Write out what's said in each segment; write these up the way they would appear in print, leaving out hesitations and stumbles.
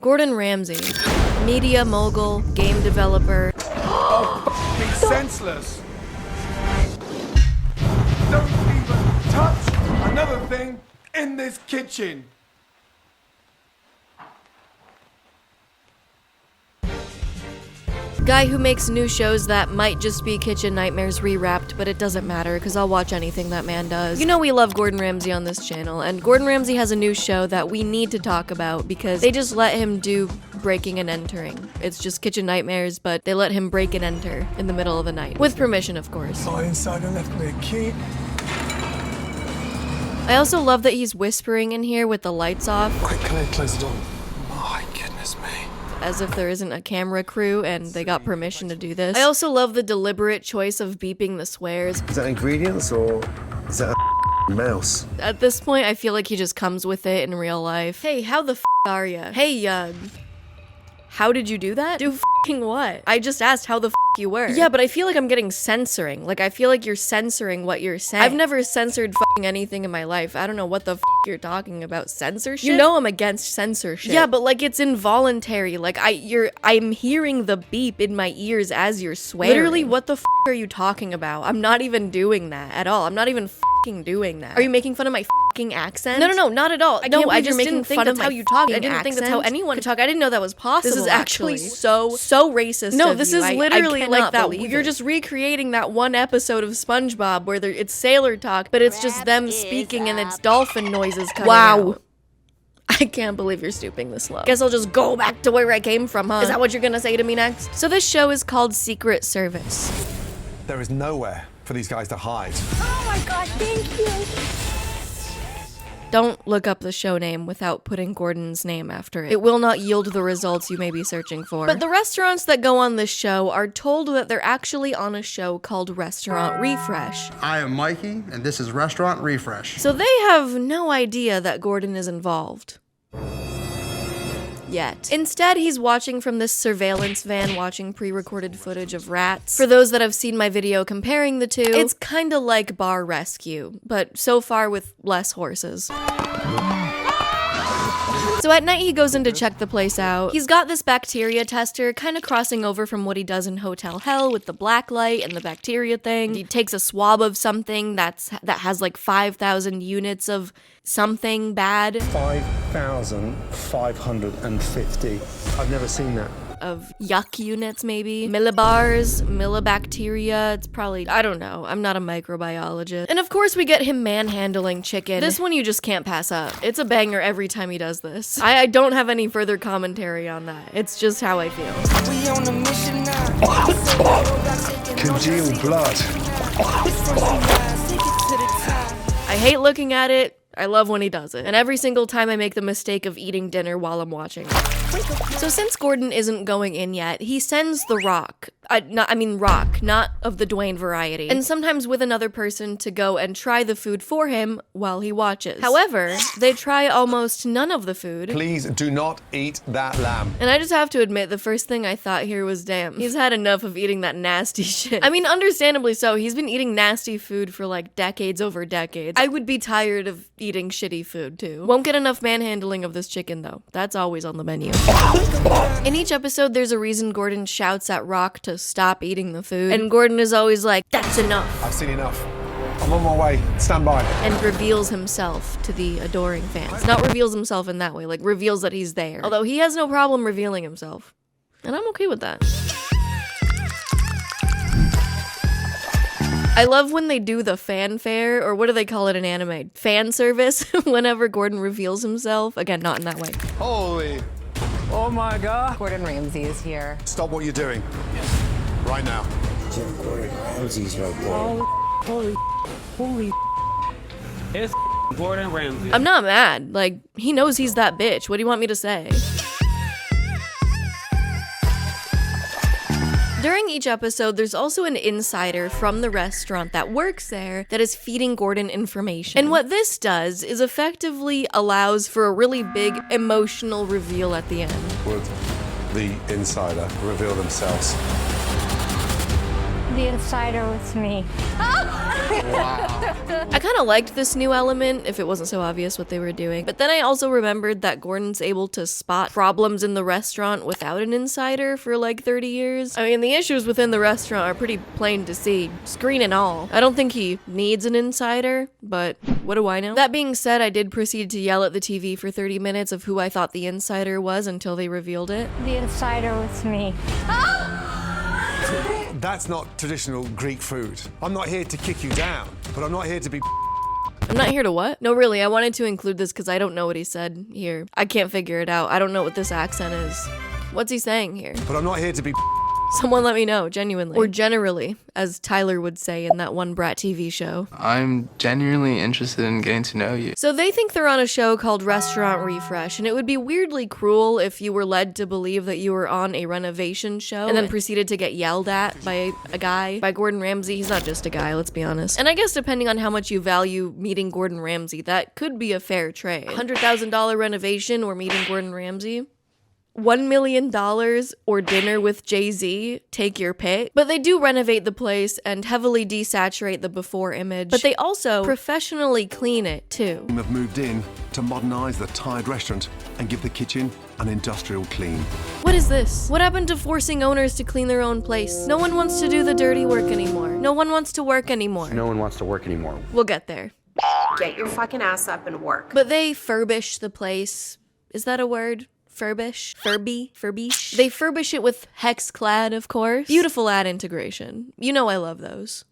Gordon Ramsay, media mogul, game developer. Oh, be senseless! Don't even touch another thing in this kitchen! Guy who makes new shows that might just be Kitchen Nightmares rewrapped, but it doesn't matter because I'll watch anything that man does. You know we love Gordon Ramsay on this channel, and Gordon Ramsay has a new show that we need to talk about because they just let him do breaking and entering. It's just Kitchen Nightmares, but they let him break and enter in the middle of the night. With permission, of course. Oh, inside and left me a key. I also love that he's whispering in here with the lights off. Quick, can I close the door? My goodness me. As if there isn't a camera crew and they got permission to do this. I also love the deliberate choice of beeping the swears. Is that ingredients or is that a mouse? At this point, I feel like he just comes with it in real life. Hey, how the f are ya? Hey, how did you do that? Do f***ing what? I just asked how the f you were. Yeah, but I feel like I'm getting censoring. Like, I feel like you're censoring what you're saying. I've never censored f***ing anything in my life. I don't know what the f you're talking about. Censorship? You know I'm against censorship. Yeah, but like, it's involuntary. Like, I'm hearing the beep in my ears as you're swearing. Literally, what the f are you talking about? I'm not even doing that at all. I'm not even f***ing doing that. Are you making fun of my f***ing accent? No, not at all. I just didn't think that's how you talk. I didn't think that's how anyone could talk. I didn't know that was possible. This is actually so racist. No, this is literally like that. You're just recreating that one episode of SpongeBob where it's sailor talk, but it's just them speaking and it's dolphin noises coming out. I can't believe you're stooping this low. Guess I'll just go back to where I came from, huh? Is that what you're gonna say to me next? So this show is called Secret Service. There is nowhere for these guys to hide. Oh my god, thank you! Don't look up the show name without putting Gordon's name after it. It will not yield the results you may be searching for. But the restaurants that go on this show are told that they're actually on a show called Restaurant Refresh. I am Mikey, and this is Restaurant Refresh. So they have no idea that Gordon is involved. Yet. Instead, he's watching from this surveillance van, watching pre-recorded footage of rats. For those that have seen my video comparing the two, it's kinda like Bar Rescue, but so far with less horses. So at night, he goes in to check the place out. He's got this bacteria tester, kind of crossing over from what he does in Hotel Hell with the black light and the bacteria thing. He takes a swab of something that has like 5,000 units of something bad. 5,550. I've never seen that. Of yuck units, maybe. Millibars, millibacteria, it's probably, I don't know, I'm not a microbiologist. And of course we get him manhandling chicken. This one you just can't pass up. It's a banger every time he does this. I don't have any further commentary on that. It's just how I feel. We on a mission now. Congealed blood. I hate looking at it. I love when he does it. And every single time I make the mistake of eating dinner while I'm watching. So since Gordon isn't going in yet, he sends the Rock, not of the Dwayne variety, and sometimes with another person to go and try the food for him while he watches. However, they try almost none of the food. Please do not eat that lamb. And I just have to admit, the first thing I thought here was, damn, he's had enough of eating that nasty shit. I mean, understandably so. He's been eating nasty food for like decades over decades. I would be tired of eating shitty food too. Won't get enough manhandling of this chicken though. That's always on the menu. In each episode, there's a reason Gordon shouts at Rock to stop eating the food, and Gordon is always like, that's enough. I've seen enough. I'm on my way. Stand by. And reveals himself to the adoring fans. Not reveals himself in that way, like reveals that he's there. Although he has no problem revealing himself. And I'm okay with that. I love when they do the fanfare, or what do they call it in anime? Fan service, whenever Gordon reveals himself. Again, not in that way. Holy. Oh my God. Gordon Ramsay is here. Stop what you're doing. Right now. Gordon Ramsay's right there. Holy. It's Gordon Ramsay. I'm not mad. Like, he knows he's that bitch. What do you want me to say? During each episode, there's also an insider from the restaurant that works there that is feeding Gordon information. And what this does is effectively allows for a really big emotional reveal at the end. Would the insider reveal themselves? The The insider with me. I kind of liked this new element, if it wasn't so obvious what they were doing. But then I also remembered that Gordon's able to spot problems in the restaurant without an insider for like 30 years. I mean, the issues within the restaurant are pretty plain to see, screen and all. I don't think he needs an insider, but what do I know? That being said, I did proceed to yell at the TV for 30 minutes of who I thought the insider was until they revealed it. The insider with me. That's not traditional Greek food. I'm not here to kick you down, but I'm not here to be. I'm not here to what? No, really, I wanted to include this because I don't know what he said here. I can't figure it out. I don't know what this accent is. What's he saying here? But I'm not here to be. Someone let me know, genuinely. Or generally, as Tyler would say in that one Brat TV show. I'm genuinely interested in getting to know you. So they think they're on a show called Restaurant Refresh, and it would be weirdly cruel if you were led to believe that you were on a renovation show and then proceeded to get yelled at by a guy, by Gordon Ramsay. He's not just a guy, let's be honest. And I guess depending on how much you value meeting Gordon Ramsay, that could be a fair trade. $100,000 renovation or meeting Gordon Ramsay? $1 million or dinner with Jay-Z, take your pick. But they do renovate the place and heavily desaturate the before image. But they also professionally clean it too. Have moved in to modernise the tired restaurant and give the kitchen an industrial clean. What is this? What happened to forcing owners to clean their own place? No one wants to do the dirty work anymore. No one wants to work anymore. No one wants to work anymore. We'll get there. Get your fucking ass up and work. But they furbish the place. Is that a word? Furbish? Furbish? They furbish it with HexClad, of course. Beautiful ad integration. You know I love those.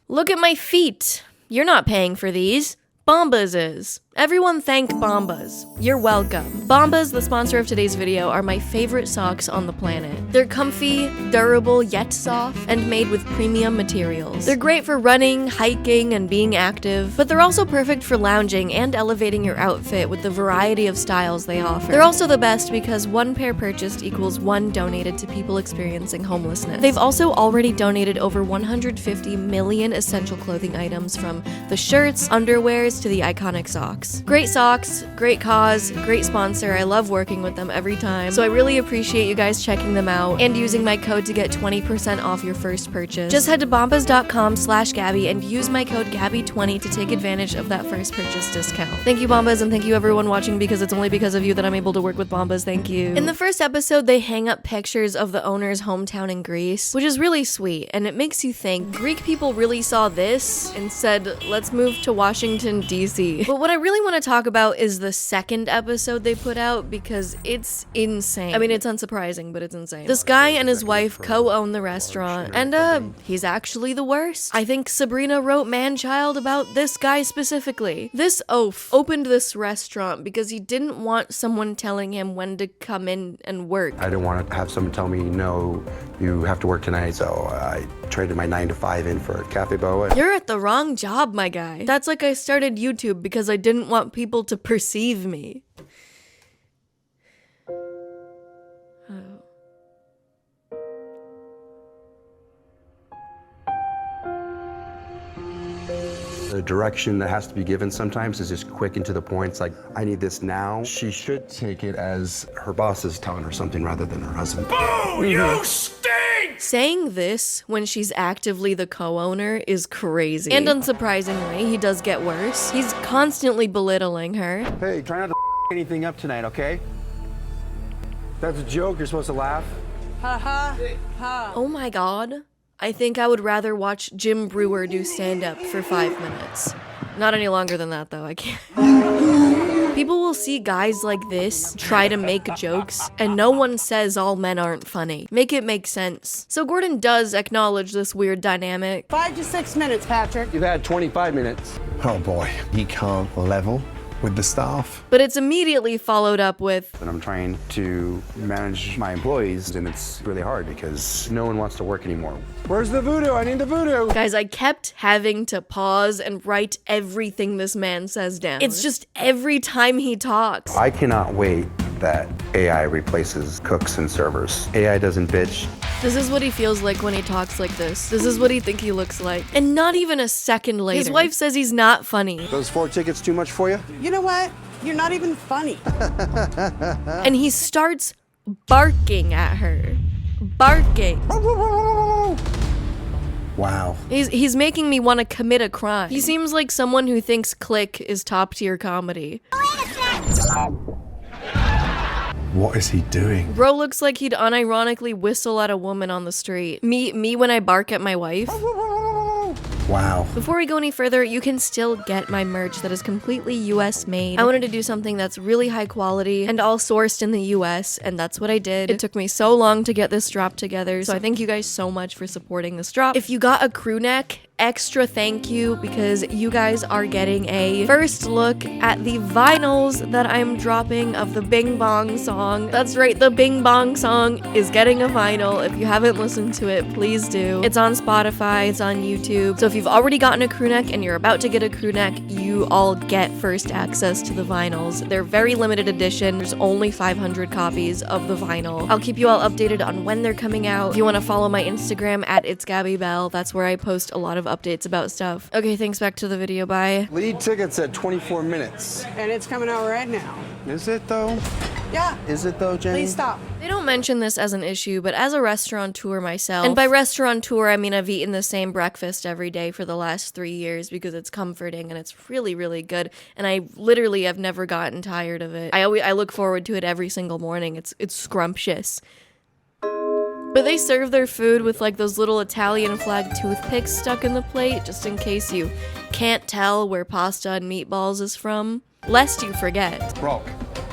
Look at my feet. You're not paying for these. Bombas is. Everyone thank Bombas. You're welcome. Bombas, the sponsor of today's video, are my favorite socks on the planet. They're comfy, durable, yet soft, and made with premium materials. They're great for running, hiking, and being active, but they're also perfect for lounging and elevating your outfit with the variety of styles they offer. They're also the best because one pair purchased equals one donated to people experiencing homelessness. They've also already donated over 150 million essential clothing items, from the shirts, underwears, to the iconic socks. Great socks, great cause, great sponsor. I love working with them every time. So I really appreciate you guys checking them out and using my code to get 20% off your first purchase. Just head to bombas.com/Gabby and use my code Gabby20 to take advantage of that first purchase discount. Thank you, Bombas, and thank you everyone watching, because it's only because of you that I'm able to work with Bombas. Thank you. In the first episode, they hang up pictures of the owner's hometown in Greece, which is really sweet, and it makes you think Greek people really saw this and said, let's move to Washington, DC. But what I really want to talk about is the second episode they put out, because it's insane. I mean, it's unsurprising, but it's insane. This guy and his wife co-own the restaurant, and he's actually the worst. I think Sabrina wrote Man-Child about this guy specifically. This oaf opened this restaurant because he didn't want someone telling him when to come in and work. I didn't want to have someone tell me, no, you have to work tonight, so I traded my 9 to 5 in for Cafe Boa. You're at the wrong job, my guy. That's like I started YouTube because I didn't want people to perceive me. The direction that has to be given sometimes is just quick and to the point. It's like, I need this now. She should take it as her boss is telling her something rather than her husband. Boo! You stink! Saying this when she's actively the co-owner is crazy. And unsurprisingly, he does get worse. He's constantly belittling her. Hey, try not to anything up tonight, okay? That's a joke, you're supposed to laugh. Oh my god. I think I would rather watch Jim Brewer do stand-up for 5 minutes. Not any longer than that, though. I can't. People will see guys like this try to make jokes, and no one says all men aren't funny. Make it make sense. So Gordon does acknowledge this weird dynamic. 5 to 6 minutes, Patrick. You've had 25 minutes. Oh boy, he can't level with the staff. But it's immediately followed up with, And I'm trying to manage my employees, and it's really hard because no one wants to work anymore. Where's the voodoo? I need the voodoo. guys, I kept having to pause and write everything this man says down. It's just every time he talks. I cannot wait that AI replaces cooks and servers. AI doesn't bitch. This is what he feels like when he talks like this. This is what he think he looks like. And not even a second later, his wife says he's not funny. Those 4 tickets too much for you? You know what? You're not even funny. And he starts barking at her. barking. Wow. He's making me want to commit a crime. He seems like someone who thinks Click is top tier comedy. What is he doing? Bro looks like he'd unironically whistle at a woman on the street. Me when I bark at my wife. Wow. Before we go any further, you can still get my merch that is completely US made. I wanted to do something that's really high quality and all sourced in the US, and that's what I did. It took me so long to get this drop together, so I thank you guys so much for supporting this drop. If you got a crew neck, extra thank you, because you guys are getting a first look at the vinyls that I'm dropping of the Bing Bong song. That's right, the Bing Bong song is getting a vinyl. If you haven't listened to it, please do. It's on Spotify, it's on YouTube. So if you've already gotten a crew neck and you're about to get a crew neck, you all get first access to the vinyls. They're very limited edition. There's only 500 copies of the vinyl. I'll keep you all updated on when they're coming out. If you want to follow my Instagram at It's Gabby Belle, that's where I post a lot of updates about stuff. Okay, thanks, back to the video, bye. Lead tickets at 24 minutes. And it's coming out right now. Is it though? Yeah. Is it though, Jenny? Please stop. They don't mention this as an issue, but as a restaurateur myself, and by restaurateur I mean I've eaten the same breakfast every day for the last 3 years because it's comforting and it's really, really good, and I literally have never gotten tired of it. I look forward to it every single morning. It's scrumptious. But they serve their food with like those little Italian flag toothpicks stuck in the plate, just in case you can't tell where pasta and meatballs is from, lest you forget. Brock,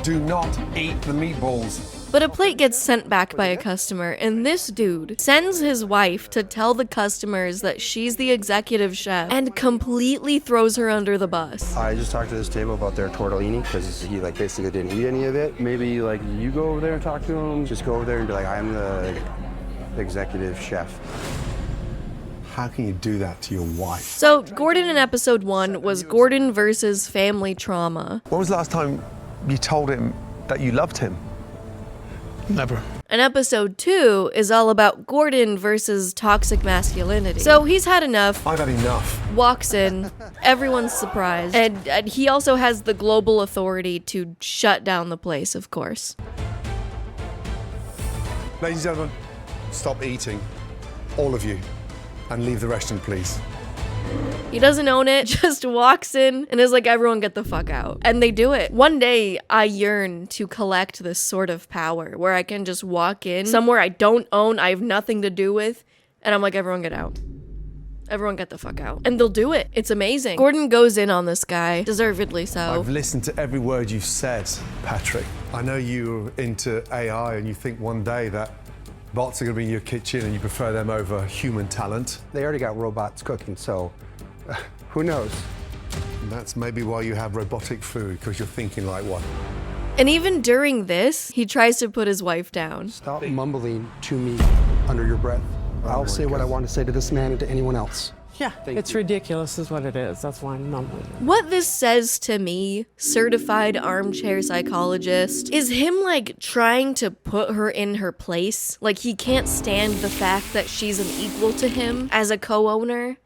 do not eat the meatballs. But a plate gets sent back by a customer, and this dude sends his wife to tell the customers that she's the executive chef and completely throws her under the bus. I just talked to this table about their tortellini because he like basically didn't eat any of it. Maybe like you go over there and talk to him. Just go over there and be like, I'm the executive chef. How can you do that to your wife? So Gordon in episode 1 was Gordon versus family trauma. When was the last time you told him that you loved him? Never. And episode 2 is all about Gordon versus toxic masculinity. So he's had enough. I've had enough. Walks in, everyone's surprised, and he also has the global authority to shut down the place, of course. Ladies and gentlemen, stop eating, all of you, and leave the restaurant, please. He doesn't own it, just walks in and is like, everyone get the fuck out. And they do it. One day, I yearn to collect this sort of power where I can just walk in somewhere I don't own, I have nothing to do with, and I'm like, everyone get out. Everyone get the fuck out. And they'll do it. It's amazing. Gordon goes in on this guy, deservedly so. I've listened to every word you've said, Patrick. I know you're into AI and you think one day that bots are gonna be in your kitchen and you prefer them over human talent. They already got robots cooking, so who knows? And that's maybe why you have robotic food, because you're thinking like one. And even during this, he tries to put his wife down. Stop mumbling to me under your breath. I'll say what I want to say to this man and to anyone else. Yeah. It's ridiculous is what it is. That's why I'm numbing. What this says to me, certified armchair psychologist, is him like trying to put her in her place. Like he can't stand the fact that she's an equal to him as a co-owner,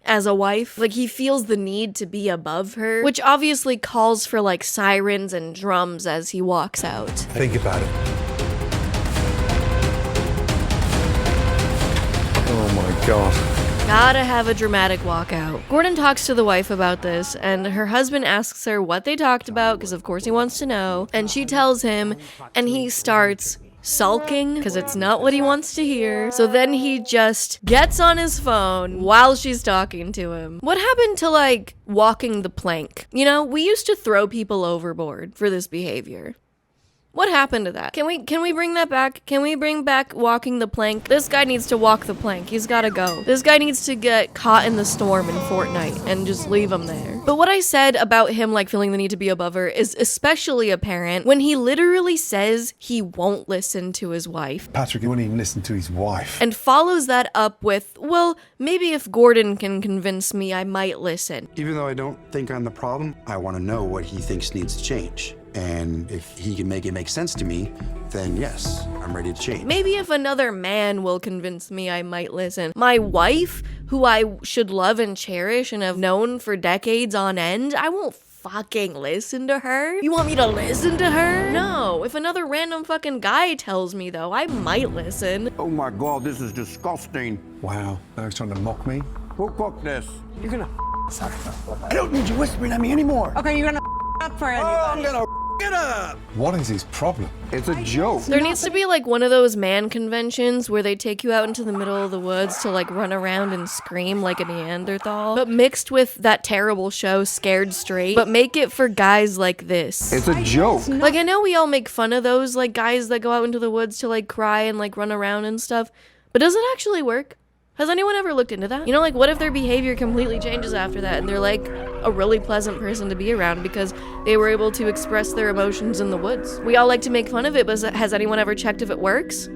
as a wife. Like he feels the need to be above her, which obviously calls for like sirens and drums as he walks out. Think about it. Oh my God. Gotta have a dramatic walkout. Gordon talks to the wife about this, and her husband asks her what they talked about, because of course he wants to know, and she tells him, and he starts sulking, because it's not what he wants to hear. So then he just gets on his phone while she's talking to him. What happened to, like, walking the plank? You know, we used to throw people overboard for this behavior. What happened to that? Can we bring that back? Can we bring back walking the plank? This guy needs to walk the plank. He's gotta go. This guy needs to get caught in the storm in Fortnite and just leave him there. But what I said about him like feeling the need to be above her is especially apparent when he literally says he won't listen to his wife. Patrick, he won't even listen to his wife. And follows that up with, well, maybe if Gordon can convince me, I might listen. Even though I don't think I'm the problem, I want to know what he thinks needs to change. And if he can make it make sense to me, then yes, I'm ready to change. Maybe if another man will convince me, I might listen. My wife, who I should love and cherish and have known for decades on end, I won't fucking listen to her? You want me to listen to her? No. If another random fucking guy tells me though, I might listen. Oh my God, this is disgusting. Wow, now he's trying to mock me. Who cooked this? You're gonna I don't need you whispering at me anymore. Okay, you're gonna up for anybody. I'm gonna it up. What is his problem? It's a joke. There needs to be like one of those man conventions where they take you out into the middle of the woods to like run around and scream like a Neanderthal, but mixed with that terrible show Scared Straight, but make it for guys like this. It's a joke. Like, I know we all make fun of those like guys that go out into the woods to like cry and like run around and stuff, but does it actually work? Has anyone ever looked into that? You know, like, what if their behavior completely changes after that and they're like a really pleasant person to be around because they were able to express their emotions in the woods? We all like to make fun of it, but has anyone ever checked if it works?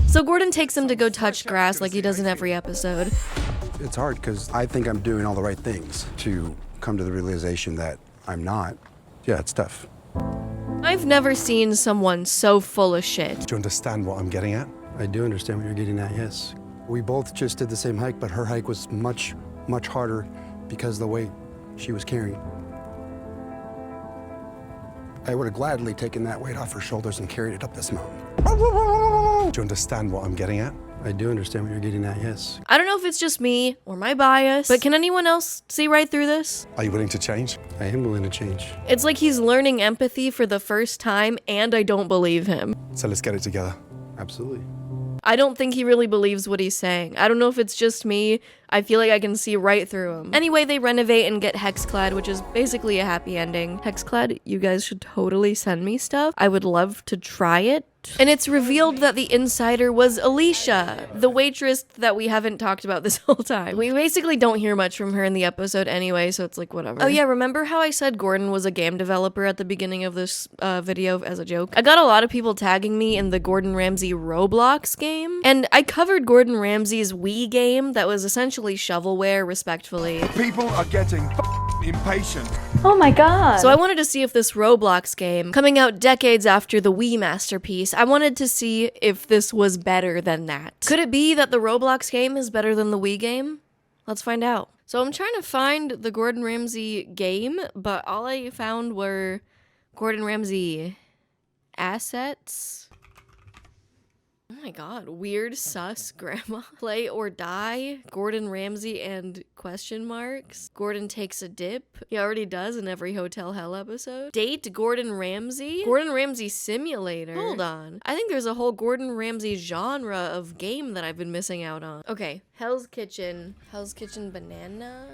So Gordon takes him to go touch grass like he does in every episode. It's hard because I think I'm doing all the right things to come to the realization that I'm not. Yeah, it's tough. I've never seen someone so full of shit. Do you understand what I'm getting at? I do understand what you're getting at, yes. We both just did the same hike, but her hike was much, much harder because of the weight she was carrying. I would have gladly taken that weight off her shoulders and carried it up this mountain. Do you understand what I'm getting at? I do understand what you're getting at, yes. I don't know if it's just me or my bias, but can anyone else see right through this? Are you willing to change? I am willing to change. It's like he's learning empathy for the first time, and I don't believe him. So let's get it together. Absolutely. I don't think he really believes what he's saying. I don't know if it's just me. I feel like I can see right through him. Anyway, they renovate and get Hexclad, which is basically a happy ending. Hexclad, you guys should totally send me stuff. I would love to try it. And it's revealed that the insider was Alicia, the waitress that we haven't talked about this whole time. We basically don't hear much from her in the episode anyway, so it's like whatever. Oh yeah, remember how I said Gordon was a game developer at the beginning of this video as a joke? I got a lot of people tagging me in the Gordon Ramsay Roblox game, and I covered Gordon Ramsay's Wii game that was essentially shovelware, respectfully. People are getting impatient. Oh my god. So I wanted to see if this Roblox game, coming out decades after the Wii masterpiece, I wanted to see if this was better than that. Could it be that the Roblox game is better than the Wii game? Let's find out. So I'm trying to find the Gordon Ramsay game, but all I found were Gordon Ramsay assets. Oh my god, weird sus grandma. Play or die, Gordon Ramsay and question marks. Gordon takes a dip. He already does in every Hotel Hell episode. Date Gordon Ramsay? Gordon Ramsay simulator. Hold on. I think there's a whole Gordon Ramsay genre of game that I've been missing out on. Okay, Hell's Kitchen. Hell's Kitchen banana?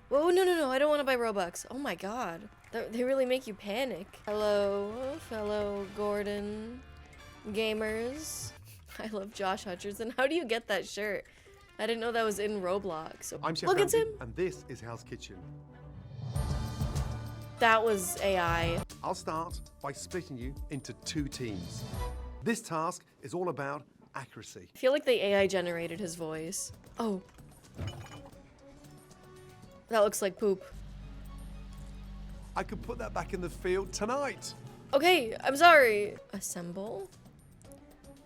Whoa, no, I don't want to buy Robux. Oh my god. They really make you panic. Hello, fellow Gordon gamers. I love Josh Hutcherson. How do you get that shirt? I didn't know that was in Roblox. I'm Chef Look, it's Ramsay, him. and this is Hell's Kitchen. That was AI. I'll start by splitting you into 2 teams. This task is all about accuracy. I feel like the AI generated his voice. Oh. That looks like poop. I could put that back in the field tonight. Okay, I'm sorry. Assemble.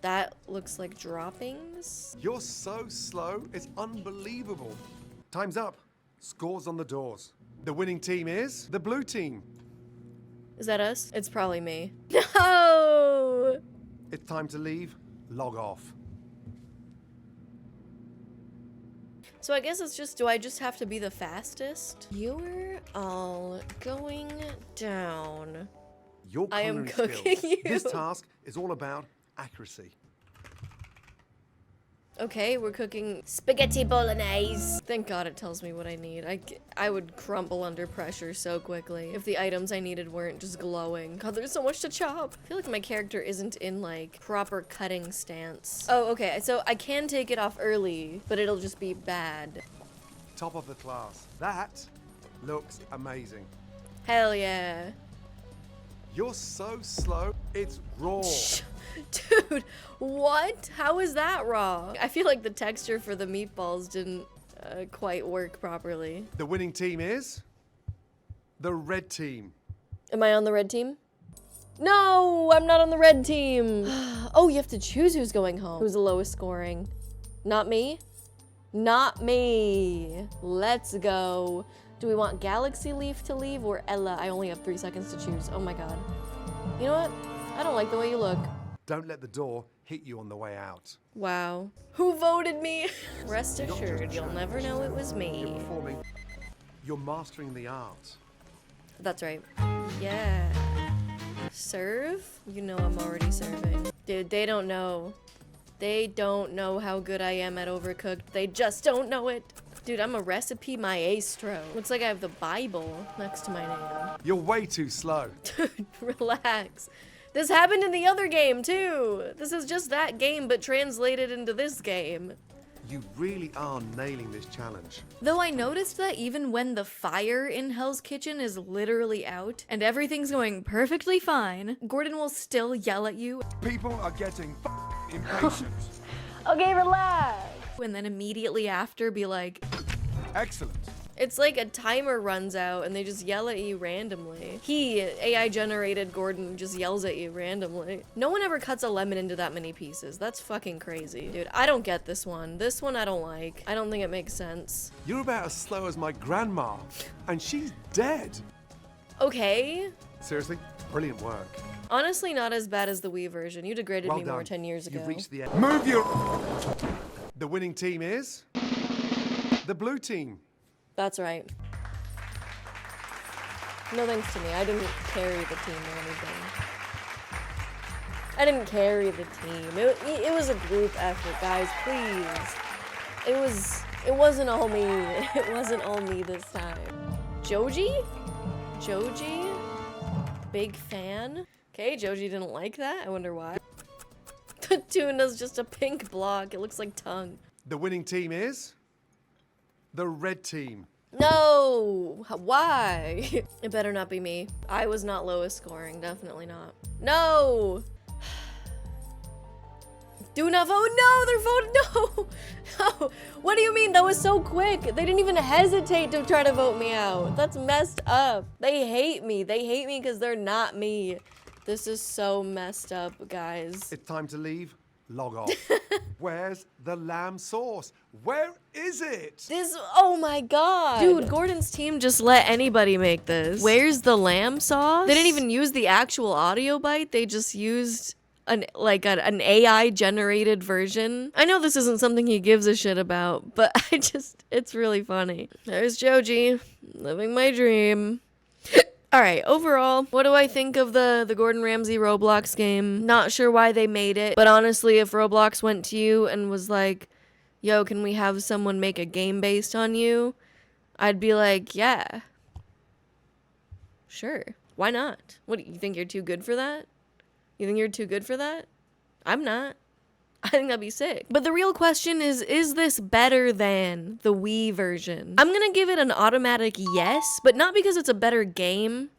That looks like droppings. You're so slow, it's unbelievable. Time's up. Scores on the doors. The winning team is the blue team. Is that us? It's probably me. No! It's time to leave. Log off. So I guess it's just, do I just have to be the fastest? You're all going down. Your I am culinary cooking skills. you. This task is all about accuracy. Okay, we're cooking spaghetti bolognese. Thank God it tells me what I need. I would crumble under pressure so quickly if the items I needed weren't just glowing. God, there's so much to chop. I feel like my character isn't in like proper cutting stance. Oh, okay, so I can take it off early, but it'll just be bad. Top of the class. That looks amazing. Hell yeah. You're so slow, it's raw. Dude, what? How is that raw? I feel like the texture for the meatballs didn't quite work properly. The winning team is the red team. Am I on the red team? No, I'm not on the red team. Oh, you have to choose who's going home. Who's the lowest scoring? Not me? Not me. Let's go. Do we want Galaxy Leaf to leave or Ella? I only have 3 seconds to choose. Oh my god. You know what? I don't like the way you look. Don't let the door hit you on the way out. Wow. Who voted me? Rest assured, you'll never know it was me. Performing. You're mastering the art. That's right. Yeah. Serve? You know I'm already serving. Dude, they don't know. They don't know how good I am at Overcooked. They just don't know it. Dude, I'm a recipe maestro. Looks like I have the Bible next to my name. You're way too slow. Dude, relax. This happened in the other game, too. This is just that game, but translated into this game. You really are nailing this challenge. Though I noticed that even when the fire in Hell's Kitchen is literally out and everything's going perfectly fine, Gordon will still yell at you. People are getting impatient. Okay, relax. And then immediately after be like, Excellent. it's like a timer runs out and they just yell at you randomly. He, AI generated Gordon, just yells at you randomly. No one ever cuts a lemon into that many pieces. That's fucking crazy. Dude, I don't get this one. This one I don't like. I don't think it makes sense. You're about as slow as my grandma, and she's dead. Okay. Seriously, brilliant work. Honestly, not as bad as the Wii version. You degraded Well me done. more 10 years ago. You've reached the end. Move your... The winning team is... the blue team. That's right. No thanks to me. I didn't carry the team or anything. I didn't carry the team. It was a group effort, guys. Please. It wasn't all me. It wasn't all me this time. Joji? Big fan? Okay, Joji didn't like that. I wonder why. The tuna's just a pink block. It looks like tongue. The winning team is... the red team. No! Why? It better not be me. I was not lowest scoring. Definitely not. No! Do not vote. No, they're voting. No! No! What do you mean? That was so quick. They didn't even hesitate to try to vote me out. That's messed up. They hate me. They hate me because they're not me. This is so messed up, guys. It's time to leave. Log off. Where's the lamb sauce? Where is it? Oh my god. Dude, Gordon's team just let anybody make this. Where's the lamb sauce? They didn't even use the actual audio bite. They just used an AI generated version. I know this isn't something he gives a shit about, but it's really funny. There's Joji, living my dream. All right, overall, what do I think of the Gordon Ramsay Roblox game? Not sure why they made it, but honestly, if Roblox went to you and was like, yo, can we have someone make a game based on you? I'd be like, yeah. Sure. Why not? What, you think you're too good for that? You think you're too good for that? I'm not. I think that'd be sick. But the real question is this better than the Wii version? I'm gonna give it an automatic yes, but not because it's a better game,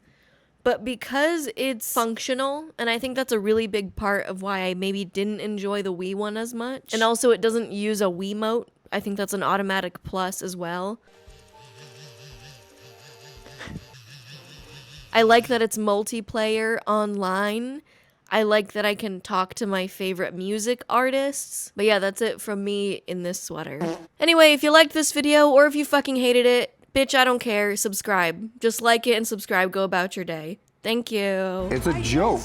but because it's functional, and I think that's a really big part of why I maybe didn't enjoy the Wii one as much. And also it doesn't use a Wiimote. I think that's an automatic plus as well. I like that it's multiplayer online. I like that I can talk to my favorite music artists. But yeah, that's it from me in this sweater. Anyway, if you liked this video or if you fucking hated it, bitch, I don't care. Subscribe. Just like it and subscribe. Go about your day. Thank you. It's a joke.